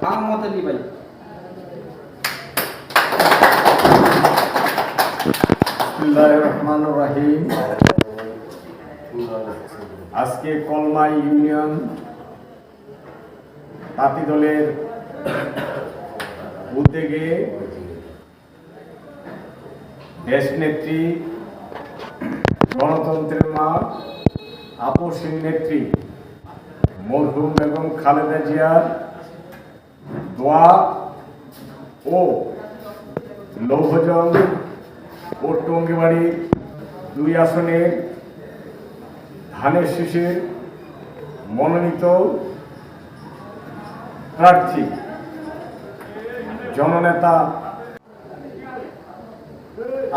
মোহাম্মদ আলী ভাই। বিসমিল্লাহির রহমানির রহিম। আজকে কলমা ইউনিয়ন তাঁতি দলের উদ্যোগে দেশনেত্রী, গণতন্ত্রের মা, আপসহীন নেত্রী মরহুম বেগম খালেদা জিয়ার দোয়া ও লৌহজং ও টঙ্গিবাড়ি 2 আসনের ধানের শীষের মনোনীত প্রার্থী জননেতা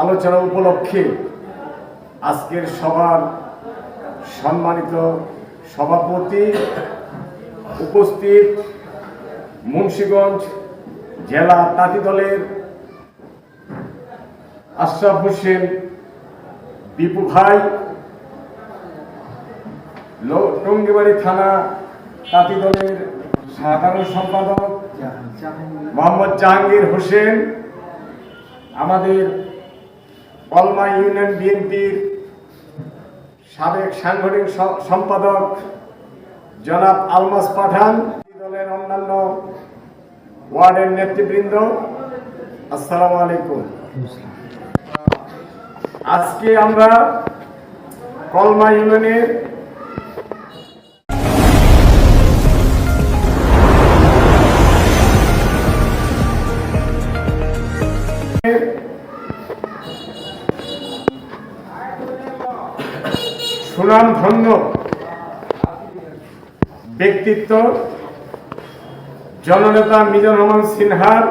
আলোচনা উপলক্ষে আজকের সভার সম্মানিত সভাপতি, উপস্থিত মুন্সিগঞ্জ জেলা তাঁতি দলের আশরাফ হোসেন বিপু ভাই, টঙ্গিবাড়ি থানা তাঁতি দলের সাধারণ সম্পাদক মোহাম্মদ জাহাঙ্গীর হোসেন, আমাদের কলমা ইউনিয়ন বিএনপির সাবেক সাংগঠনিক সম্পাদক জনাব আলমাস পাঠান, দলের অন্যান্য ওয়ার্ডের নেতৃবৃন্দ, আসসালামু আলাইকুম। আজকে আমরা কলমা ইউনিয়নের সুনামধন্য ব্যক্তিত্ব জননেতা মিজানুর রহমান সিনহার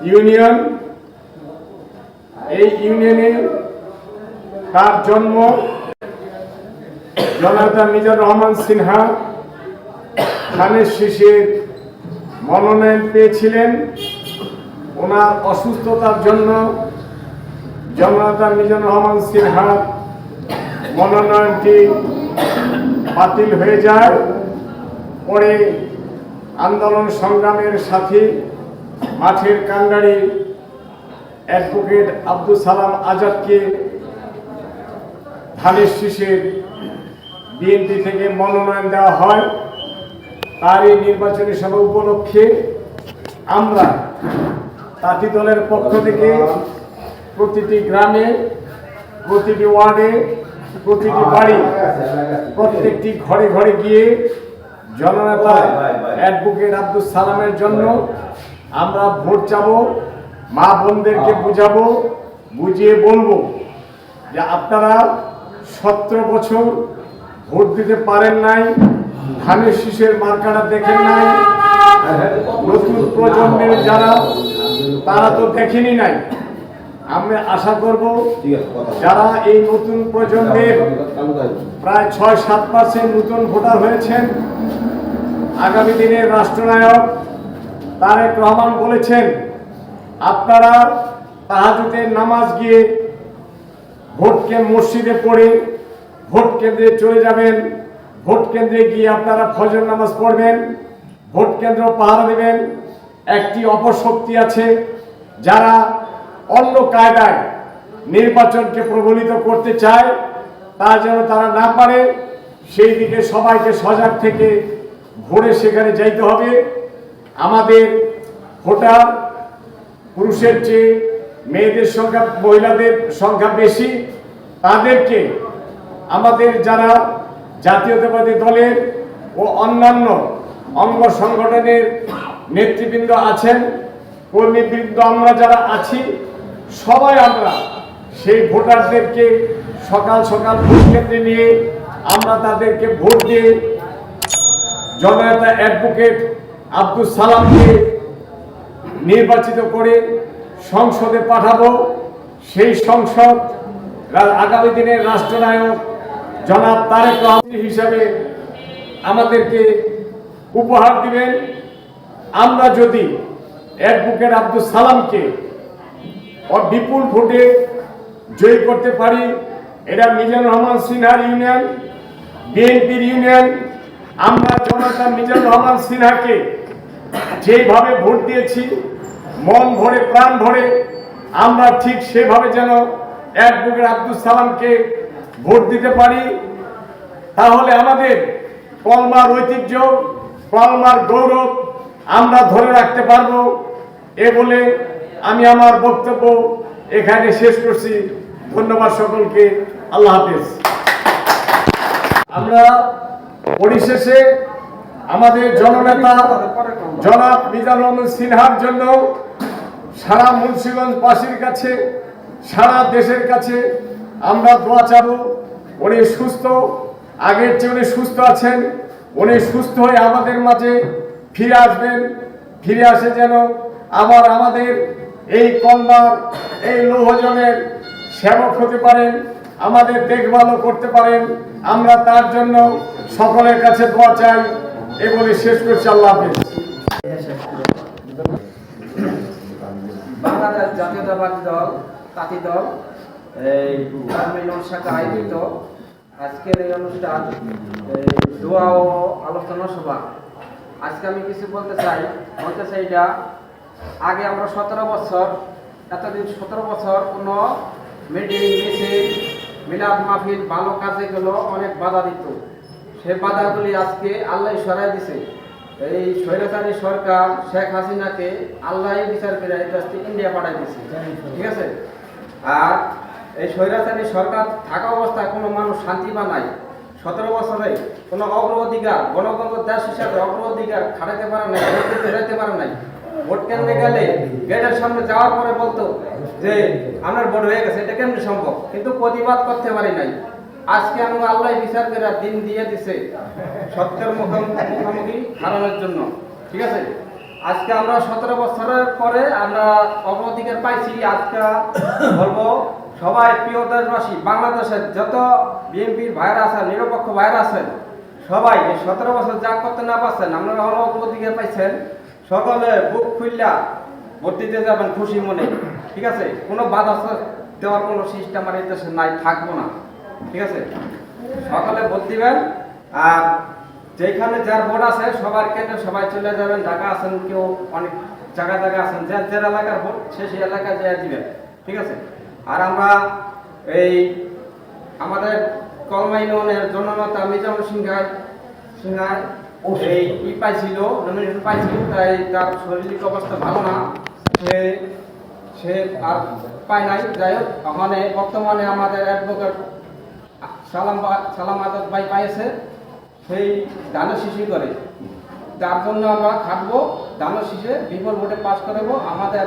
ইউনিয়ন। এই ইউনিয়নে তার জন্ম। জননেতা মিজানুর রহমান সিনহা ধানের শীষের মনোনয়ন পেয়েছিলেন। ওনার অসুস্থতার জন্য জননেতা মিজানুর রহমান সিনহার মনোনয়নটি বাতিল হয়ে যায়। পরে আন্দোলন সংগ্রামের সাথে মাঠের কান্ডারি অ্যাডভোকেট আব্দুল সালাম আজাদকে ধানের শীষের বিএনপি থেকে মনোনয়ন দেওয়া হয়। তারই নির্বাচনী সভা উপলক্ষে আমরা তাঁতি দলের পক্ষ থেকে প্রতিটি গ্রামে, প্রতিটি ওয়ার্ডে, প্রতিটি বাড়ি, প্রত্যেকটি ঘরে ঘরে গিয়ে জননেতা অ্যাডভোকেট আব্দুল সালামের জন্য আমরা ভোট চাবো। মা বোনদেরকে বুঝাবো, বুঝিয়ে বলবো যে আপনারা 17 বছর ভোট দিতে পারেন নাই, ধানের শীষের মার্কাটা দেখেন নাই। নতুন প্রজন্মের যারা, তারা তো দেখেনি নাই। আমরা আশা করব যারা এই নতুন প্রজন্মের প্রায় 6-7% নতুন ভোটার হয়েছেন, আগামী দিনের রাষ্ট্রনায়ক তারেক রহমান বলেছেন আপনারা তাহাজ্জুদের নামাজ গিয়ে ভোটকে মসজিদে পড়ে ভোট কেন্দ্রে চলে যাবেন। ভোট কেন্দ্রে গিয়ে আপনারা ফজর নামাজ পড়বেন, ভোট কেন্দ্র পাহারা দেবেন। একটি অপশক্তি আছে যারা অন্য কায়দায় নির্বাচনকে প্রবলিত করতে চায়, তা যেন তারা না পারে, সেই দিকে সবাইকে সজাগ থেকে ভোরে সেখানে যাইতে হবে। আমাদের ভোটার পুরুষের চেয়ে মেয়েদের সংখ্যা, মহিলাদের সংখ্যা বেশি। তাদেরকে আমাদের যারা জাতীয়তাবাদী দলের ও অন্যান্য অঙ্গ সংগঠনের নেতৃবৃন্দ আছেন, কর্মীবৃন্দ, আমরা যারা আছি সবাই আমরা সেই ভোটারদেরকে সকাল সকাল ভোট কেন্দ্রে নিয়ে আমরা তাদেরকে ভোট দিয়ে জননেতা অ্যাডভোকেট আব্দুল সালামকে নির্বাচিত করে সংসদে পাঠাবো। সেই সংসদ আগামী দিনের রাষ্ট্রনায়ক জনাব তারেক রহমান হিসাবে আমাদেরকে উপহার দিবেন। আমরা যদি অ্যাডভোকেট আব্দুল সালামকে বিপুল ভোটে জয়ী করতে পারি, এটা মিজানুর রহমান সিনহার ইউনিয়ন, বিএনপির ইউনিয়ন আমরা জনতা মিজানুর রহমান সিনহাকে যেভাবে ভোট দিয়েছি মন ভরে প্রাণ ভরে আমরা ঠিক সেভাবে যেন অ্যাডভোকেট আব্দুল সালামকে ভোট দিতে পারি, তাহলে আমাদের কলমার ঐতিহ্য কলমার গৌরব আমরা ধরে রাখতে পারবো। এ বলে আমি আমার বক্তব্য এখানে শেষ করছি। ধন্যবাদ সকলকে। আল্লাহ হাফেজ। আমরা পরিশেষে আমাদের জননেতা জনাব মিজানুর রহমান সিনহার জন্য সারা মুন্সিগঞ্জবাসীর কাছে সারা দেশের কাছে আমরা দোয়া চাবো। উনি সুস্থ, আগের চেয়ে উনি সুস্থ আছেন, উনি সুস্থ হয়ে আমাদের মাঝে ফিরে আসবেন। ফিরে আসে যেন আবার আমাদের এই কলমার এই লৌহজনের সেবক হতে পারেন, আমাদের দেখভালও করতে পারেন। আমরা তার জন্য সকলের কাছে দোয়া চাই। এ বলে শেষ করছি। আল্লাহ হাফেজ। বাংলাদেশ জাতীয়তাবাদী দল তাঁতি দল এই শাখা আয়োজিত আজকের এই অনুষ্ঠান দোয়া ও আলোচনা সভা। আজকে আমি কিছু বলতে চাই এটা আগে আমরা 17 বছর এতদিন 17 বছর কোনো মিটিং মিছিল মিলাদ মাহফিল ভালো কাজে গেল অনেক বাধা দিত। সে বাধাগুলি আজকে আল্লাহ সরাই দিছে। এই স্বৈরাচারী সরকার শেখ হাসিনাকে আল্লাহ বিচার করে ইন্ডিয়া পাঠাই দিছে, ঠিক আছে। আর এই স্বৈরাচারী সরকার থাকা অবস্থায় কোনো মানুষ শান্তি বা নাই। 17 বছরে কোনো অগ্রাধিকার গণতন্ত্র দেশ হিসাবে অগ্রাধিকার খাটাতে পারে নাই, ভোট দিতে যেতে পারে নাই। ভোট কেন্দ্রে গেলে গেটের সামনে যাওয়ার পরে বলতো যে আপনার ভোট হয়ে গেছে, এটা কেমনি সম্ভব, কিন্তু প্রতিবাদ করতে পারি নাই। আজকে আমরা আল্লাহ বিচার করে দিন দিয়ে দিছে সত্যের মুখোমুখি হারানোর জন্য, ঠিক আছে। আজকে আমরা 17 বছরের পরে আমরা অগ্রাধিকার পাইছি। আজকে বলবো সবাই প্রিয় দেশবাসী, বাংলাদেশের যত বিএনপির ভাইরা আছেন, নিরপেক্ষ ভাইরা আছেন, সবাই এই 17 বছর যা করতে না পারছেন, আপনারা হলো অগ্রাধিকার পাইছেন, সকলে বুক খুললা ভোট দিতে যাবেন খুশি মনে, ঠিক আছে। কোনো বাধা দেওয়ার কোনো সিস্টেম আর এই দেশে নাই, থাকবো না, ঠিক আছে। সকালে ভোট দিবেন। আর যেখানে যার ভোট আছে সবার কেন্দ্রে সবাই চলে যাবেন। ঢাকা আছেন, কেউ অনেক জায়গায় আছেন, যার যার এলাকার ভোট সেই এলাকায় যেয়ে দিবেন, ঠিক আছে। আর আমরা এই আমাদের কলমা ইউনিয়নের জননেতা মিজানুর সিনহা এই পাইছিল, নমিনেশন পাইছিল, তাই তার শারীরিক অবস্থা ভালো না, সে আর পায় নাই। যাই হোক, ওখানে বর্তমানে আমাদের অ্যাডভোকেট সালাম আজাদ ভাই পাইছে, সেই দানের শিশি করে, তার জন্য আমরা খাটবো, দানের শিশে বিপুল ভোটে পাস করাবো। আমাদের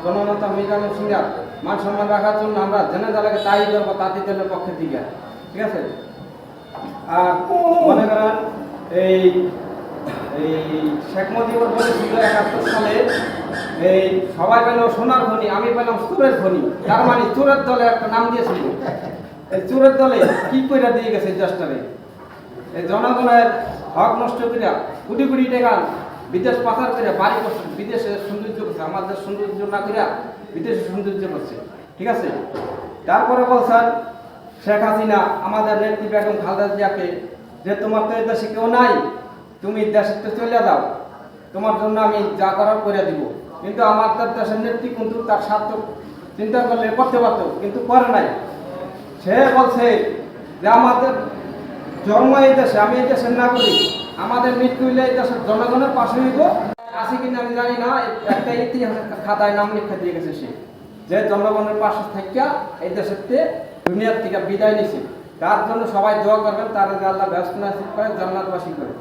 জননেতা মিজানুর সিনহার মান সম্মান রাখার জন্য আমরা জেনে জালাকে তাই করবো তাঁতি দলের পক্ষের দিকে, ঠিক আছে। আর মনে করেন এই শেখ মুজিবুর বলেছিল 71 সালে এই সবাই পেল সোনার খনি, আমি পেলাম চোরের খনি। তার মানে চোরের দলে একটা নাম দিয়েছিল। এই চোরের দলে কি করে দিয়ে গেছে দেশটারে, এই জনগণের হক নষ্ট করে কোটি কোটি টাকা বিদেশ পাচার করে বাড়ি করছে, বিদেশে সৌন্দর্য করছে, আমাদের সৌন্দর্য না করে বিদেশে সৌন্দর্য করছে, ঠিক আছে। তারপরে বলছেন শেখ হাসিনা আমাদের নেত্রী বেগম খালেদা জিয়াকে যে তোমার তো এই দেশে কেউ নাই, তুমি দেশে চলে যাও, তোমার জন্য আমি যা করার করে দিব। কিন্তু আমাদের দেশের নেত্রী কিন্তু তার স্বার্থ চিন্তা করলে করতে পারতো, কিন্তু করে নাই। সে বলছে যে আমাদের জন্ম এই দেশে, আমি এই দেশের নাগরিক, আমাদের মৃত্যু হইলে এই দেশের জনগণের পাশে হইব। আছে কিনা আমি জানি না, একটা ইতিহাসের খাতায় নাম লিখে দিয়ে গেছে সে, যে জনগণের পাশে থাকিয়া এই দেশের দুনিয়ার থেকে বিদায় নিছে। তার জন্য সবাই দোয়া করবেন, তার আল্লাহ ব্যস্ত নাসিব করে, জান্নাতবাসী করে,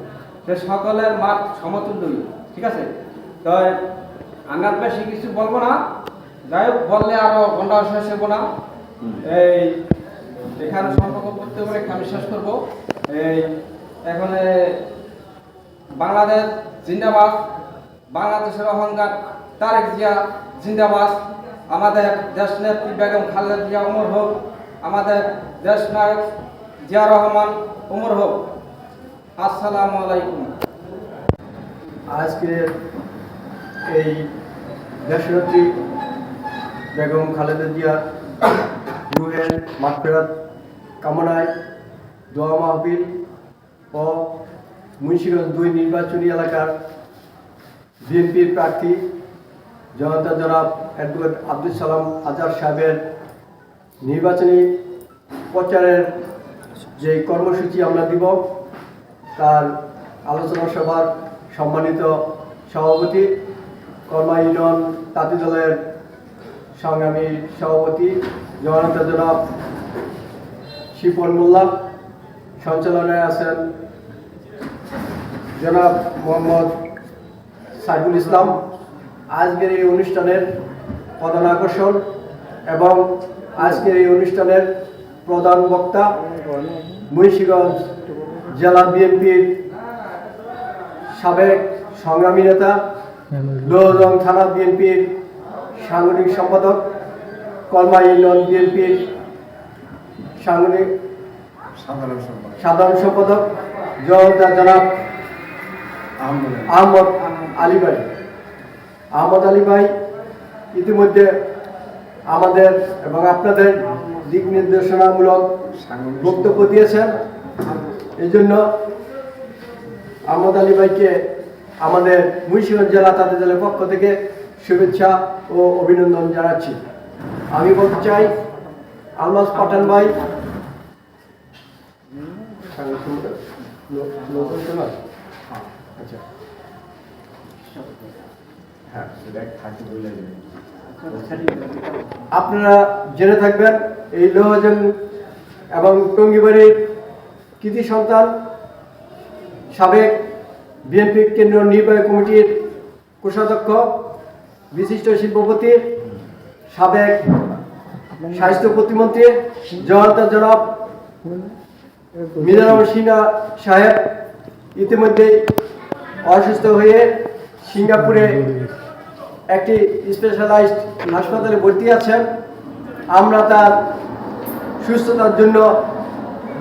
সে সকলের মাঠ সমতুল্যই, ঠিক আছে। তো আমি আর বেশি কিছু বলবো না, যাই হোক, বললে আরো ঘন্টা শেষ হবো না। এই এখানে সম্পর্ক করতে পারে আমি শেষ করবো। এই এখন বাংলাদেশ জিন্দাবাদ, বাংলাদেশের অহংকার তারেক জিয়া জিন্দাবাদ, আমাদের দেশ নেত্রী বেগম খালেদা জিয়া অমর হোক, আমাদের দেশ নায়ক জিয়া রহমান অমর হোক। আসসালামু আলাইকুম। আজকে এই দেশনেত্রী বেগম খালেদা জিয়া রুহের মাগফিরাত কামনায় দোয়া মাহফিল ও মুন্সিগঞ্জ 2 নির্বাচনী এলাকার বিএনপির প্রার্থী জনতা জনাব অ্যাডভোকেট আব্দুল সালাম আজাদ সাহেবের নির্বাচনী প্রচারের যে কর্মসূচি আমরা দিব তার আলোচনা সভার সম্মানিত সভাপতি কর্মা ইউনিয়ন তাঁতি দলের সংগ্রামী সভাপতি জনতা জনাব শিপন মোল্লা, সঞ্চালনায় আছেন জনাব মোহাম্মদ সাইফুল ইসলাম। আজকের এই অনুষ্ঠানের প্রধান আকর্ষণ এবং আজকের এই অনুষ্ঠানের প্রধান বক্তা মুন্সিগঞ্জ জেলা বিএনপির সাবেক সংগ্রামী নেতা, লোহজং থানা বিএনপির সাংগঠনিক সম্পাদক, কলমা ইউনিয়ন বিএনপির সাধারণ সম্পাদক জনাব আহমদ আলী ভাই ইতিমধ্যে আমাদের এবং আপনাদের দিক নির্দেশনামূলক বক্তব্য দিয়েছেন। এই জন্য আহমদ আলী ভাইকে আমাদের মুন্সিগঞ্জ জেলা তাঁতি দলের পক্ষ থেকে শুভেচ্ছা ও অভিনন্দন জানাচ্ছি। আমি বলতে চাই আলমাস পাঠান ভাই আপনারা জেনে থাকবেন এই লোহজং এবং টঙ্গিবাড়ির কৃতি সন্তান সাবেক বিএনপি কেন্দ্রীয় নির্বাহী কমিটির কোষাধ্যক্ষ, বিশিষ্ট শিল্পপতি, সাবেক স্বাস্থ্য প্রতিমন্ত্রী জনতা জনাব মিজানুর সিনহা সাহেব ইতিমধ্যে অসুস্থ হয়ে সিঙ্গাপুরে একটি স্পেশালাইজড হাসপাতালে ভর্তি আছেন। আমরা তার সুস্থতার জন্য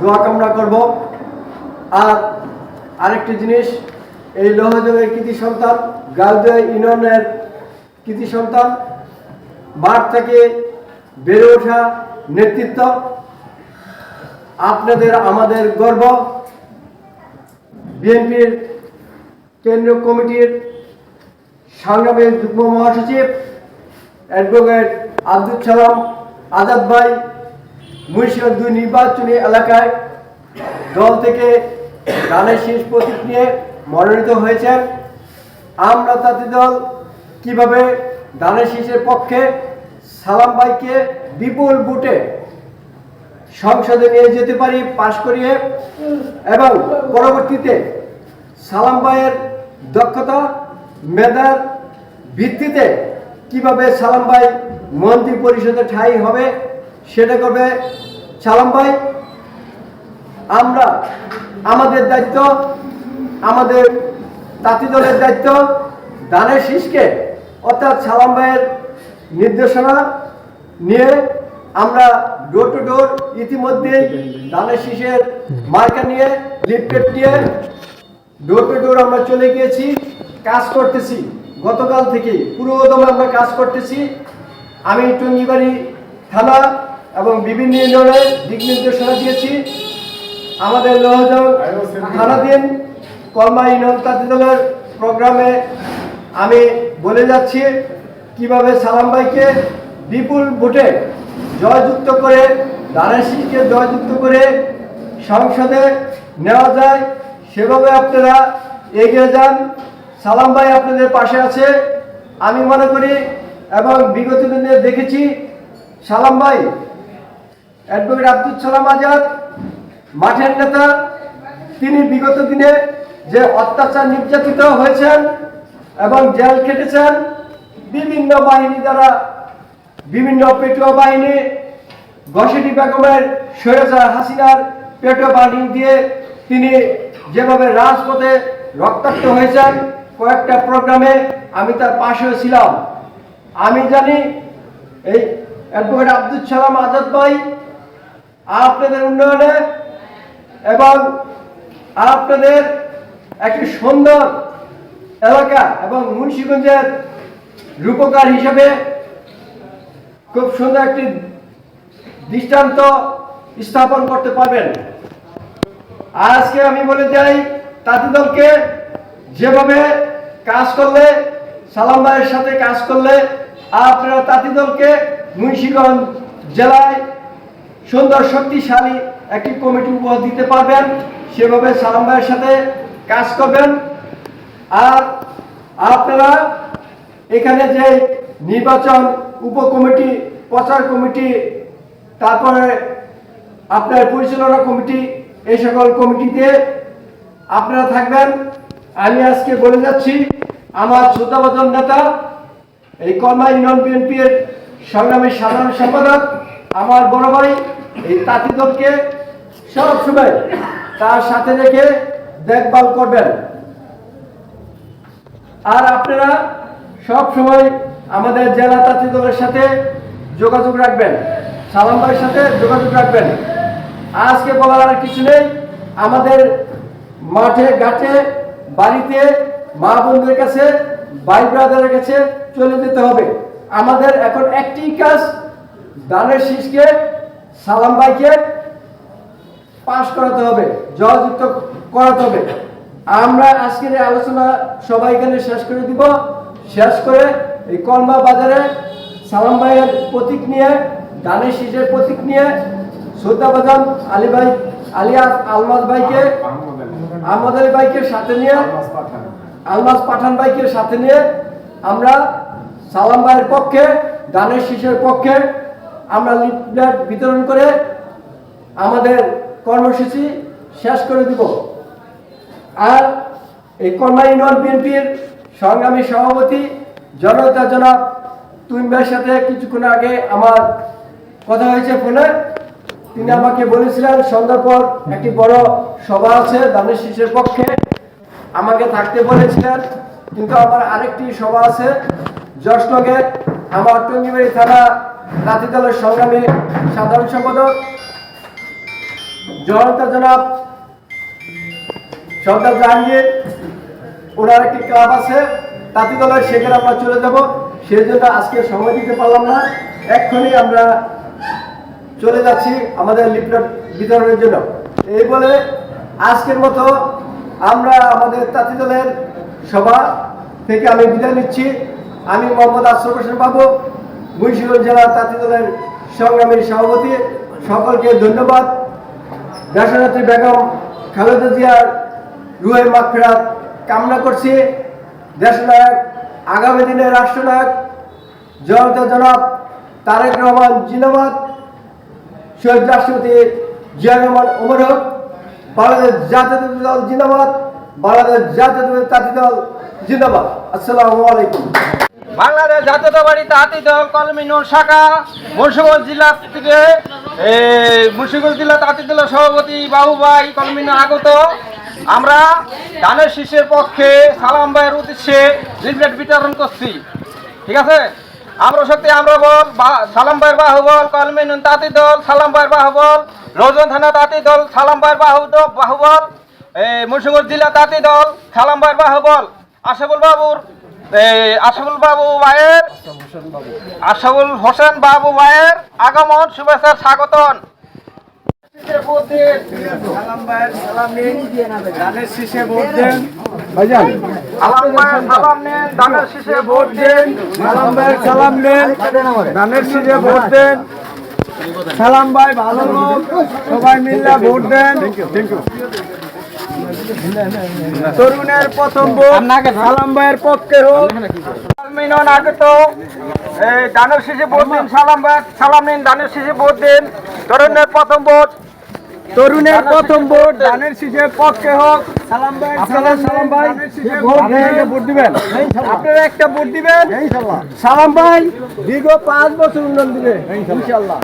দোয়া কামনা করব। আর আরেকটি জিনিস, এই লোহজংয়ের কৃতি সন্তান, গালদিয়া ইউনিয়নের কৃতি সন্তান, মাঠ থেকে বেড়ে ওঠা নেতৃত্ব, আপনাদের আমাদের গর্ব। বিএনপির কেন্দ্রীয় কমিটির সংগ্রামী যুগ্ম মহাসচিব অ্যাডভোকেট আব্দুল সালাম আজাদ ভাই মুন্সিগঞ্জ 2 নির্বাচনী এলাকায় দল থেকে ধানের শীষ প্রতীক নিয়ে মনোনীত হয়েছেন। আমরা তাঁতি দল কিভাবে ধানের শীষের পক্ষে সালাম ভাইকে বিপুল ভোটে সংসদে নিয়ে যেতে পারি পাশ করিয়ে, এবং পরবর্তীতে সালাম ভাইয়ের দক্ষতা মেধার ভিত্তিতে কিভাবে সালাম ভাই মন্ত্রী পরিষদে ঠাঁই হবে সেটা করবে সালাম ভাই। আমরা আমাদের দায়িত্ব, আমাদের তাঁতি দলের দায়িত্ব ধানের শীষকে অর্থাৎ সালাম ভাইয়ের নির্দেশনা নিয়ে আমরা ডোর টু ডোর ইতিমধ্যেই ধানের শীষের মার্কা নিয়ে লিফলেট দিয়ে ডোর টু ডোর আমরা চলে গিয়েছি, কাজ করতেছি। গতকাল থেকে পুরোদমে আমরা কাজ করতেছি। আমি টঙ্গিবাড়ি থানা এবং বিভিন্ন ইউনিয়নে দিক নির্দেশনা দিয়েছি। আমাদের লোহজং থানাধীন কলমা ইউনিয়ন তাঁতি দলের প্রোগ্রামে আমি বলে যাচ্ছি কিভাবে সালাম ভাইকে বিপুল ভোটে জয়যুক্ত করে, ধানের শীষকে জয়যুক্ত করে সংসদে নেওয়া যায়, সেভাবে আপনারা এগিয়ে যান। সালাম ভাই আপনাদের পাশে আছে আমি মনে করি, এবং বিগত দিনে দেখেছি সালাম ভাই অ্যাডভোকেট আব্দুল সালাম আজাদ মাঠের নেতা। তিনি বিগত দিনে যে অত্যাচার নির্যাতিত হয়েছেন এবং জেল খেটেছেন বিভিন্ন বাহিনী দ্বারা, বিভিন্ন পেটুয়া বাহিনী, ঘসেটি বেগমের স্বৈরাচার হাসিনার পেটুয়া বাহিনী দিয়ে তিনি যেভাবে রাজপথে রক্তাক্ত হয়েছেন, কয়েকটা প্রোগ্রামে আমি তার পাশেও ছিলাম। আমি জানি এই অ্যাডভোকেট আব্দুল সালাম আজাদ ভাই আপনাদের উন্নয়নে এবং আপনাদের একটি সুন্দর এলাকা এবং মুন্সিগঞ্জের রূপকার হিসেবে খুব সুন্দর একটি দৃষ্টান্ত স্থাপন করতে পারবেন। আজকে আমি বলে যাই তাঁতি দলকে যেভাবে কাজ করলে, সালাম ভাইয়ের সাথে কাজ করলে আপনারা তাঁতি দলকে মুন্সিগঞ্জ জেলায় সুন্দর শক্তিশালী একটি কমিটি উপহার দিতে পারবেন, সেভাবে সালাম ভাইয়ের সাথে কাজ করবেন। আর আপনারা এখানে যে নির্বাচন উপকমিটি, প্রচার কমিটি, তারপরে আপনার পরিচালনা কমিটি, এই সকল কমিটিতে আপনারা থাকবেন। আমি আজকে বলে যাচ্ছি, আমার শ্রদ্ধাভাজন নেতা, এই কলমা ইউনিয়ন বিএনপির সংগ্রামী সাধারণ সম্পাদক, আমার বড় ভাই, এই তাঁতি দলকে সবসময় তার সাথে রেখে দেখভাল করবেন। আর আপনারা সব সময় আমাদের জেলা তাঁতি দলের সাথে যোগাযোগ রাখবেন, সালাম ভাইয়ের সাথে যোগাযোগ রাখবেন। আজকে বলার আর কিছু নেই, আমাদের মাঠে ঘাটে বাড়িতে মা বোনদের কাছে, ভাই ব্রাদারের কাছে চলে যেতে হবে। আমাদের এখন একটি কাজ, দানের শীষকে সালাম ভাইকে পাশ করাতে হবে, জয়যুক্ত করাতে হবে। আমরা আজকের এই আলোচনা সবাই এখানে শেষ করে দিব। শেষ করে এই কলমা বাজারে সালাম ভাইয়ের প্রতীক নিয়ে, দানের শীষের প্রতীক নিয়ে শ্রদ্ধাভাজন আলী ভাই, আলিয়াস আলমাজ ভাইকে, আহমদ আলী ভাইকে সাথে নিয়ে, আলমাজ পাঠান ভাইকে সাথে নিয়ে আমরা সালাম ভাইয়ের পক্ষে, দানের শীষের পক্ষে আমরা লিফলেট বিতরণ করে আমাদের কর্মসূচি শেষ করে দিব। আর এই কলমা ইউনিয়ন বিএনপির সংগ্রামী সভাপতি জনতা জনাব তুইন ভাইয়ের সাথে কিছুক্ষণ আগে আমার কথা হয়েছে ফোনে। তিনি আমাকে বলেছিলেন সন্ধ্যার পর একটি বড় সভা আছে দানের শীষের পক্ষে, আমাকে থাকতে বলেছিলেন। কিন্তু আমার আরেকটি সভা আছে যশনগে, আমার টঙ্গিবাড়ি থানা তাঁতি দলের সংগ্রামী সাধারণ সম্পাদক জনতা জনাব সর্দার জাহাঙ্গীর, ওনার একটি ক্লাব আছে তাঁতি দলের, সেখানে আমরা চলে যাব। সেই জন্য আজকে সময় দিতে পারলাম না, এক্ষুনি আমরা চলে যাচ্ছি আমাদের লিফলেট বিতরণের জন্য। এই বলে আজকের মতো আমরা আমাদের তাঁতি দলের সভা থেকে আমি বিদায় নিচ্ছি। আমি মোহাম্মদ আশরাফ হোসেন বাবু, মুন্সিগঞ্জ জেলা তাঁতি দলের সংগ্রামী সভাপতি। সকলকে ধন্যবাদ। দেশনেত্রী বেগম খালেদা জিয়ার রুহের মাগফিরাত কামনা করছি। দেশনায়ক, আগামী দিনের রাষ্ট্রনায়ক জনতা জনাব তারেক রহমান জিন্দাবাদ, শহীদ রাষ্ট্রপতি জিয়া রহমান ওমর হক, বাংলাদেশ জাতীয়তাবাদী দল জিন্দাবাদ, বাংলাদেশ জাতীয়তাবাদী তাঁতি দল জিন্দাবাদ। আসসালামু আলাইকুম। বাংলাদেশ জাতীয়তাবাদী তাঁতি দল কলমা ইউনিয়ন শাখা মুন্সিগঞ্জ জেলা থেকে মুন্সিগঞ্জ জেলা তাঁতি দলের সভাপতি বাবু ভাই কলমা ইউনিয়ন আগত। আমরা দানের শীষের পক্ষে সালাম ভাইয়ের উদ্দেশ্যে লিফলেট বিতরণ করছি। ঠিক আছে, আমরা শক্তি আমরা বল, সালাম ভাইয়ের বাহুবল, কলমা ইউনিয়ন তাঁতি দল সালাম ভাইয়ের বাহুবল, রৌজন থানা তাঁতি দল সালাম ভাইয়ের বাহুবল, মুন্সিগঞ্জ জেলা তাঁতি দল সালাম ভাইয়ের বাহুবল। আশাফুল হোসেন বাবু ভাইয়ের আগমন শুভেচ্ছা স্বাগতন। সালাম ভাইয়ের সালাম নিন, দানের শীষে ভোট দেন। সালাম ভাইয়ের সালাম নেন, দানের শীষে ভোট দেন। সালাম ভাইয়ের সালাম নেন, দানের শীষে ভোট দেন। সালাম ভাই ভালো লোক, সবাই মিলে ভোট দেন। তরুণের প্রথম ভোট সালাম ভাইয়ের পক্ষে হোক। আগত দানের শীষে ভোট দিন, সালাম ভাই সালাম নিন, দানের শীষে ভোট দিন। তরুণের প্রথম ভোট, তরুণের প্রথম ভোট দানের শীষের পক্ষে হোক। সালাম ভাই, আপনারা সালাম ভাই ভোট দিবেন, আপনারা একটা ভোট দিবেন। সালাম ভাই দীর্ঘ 5 বছর উন্নয়ন দিবে ইনশাআল্লাহ।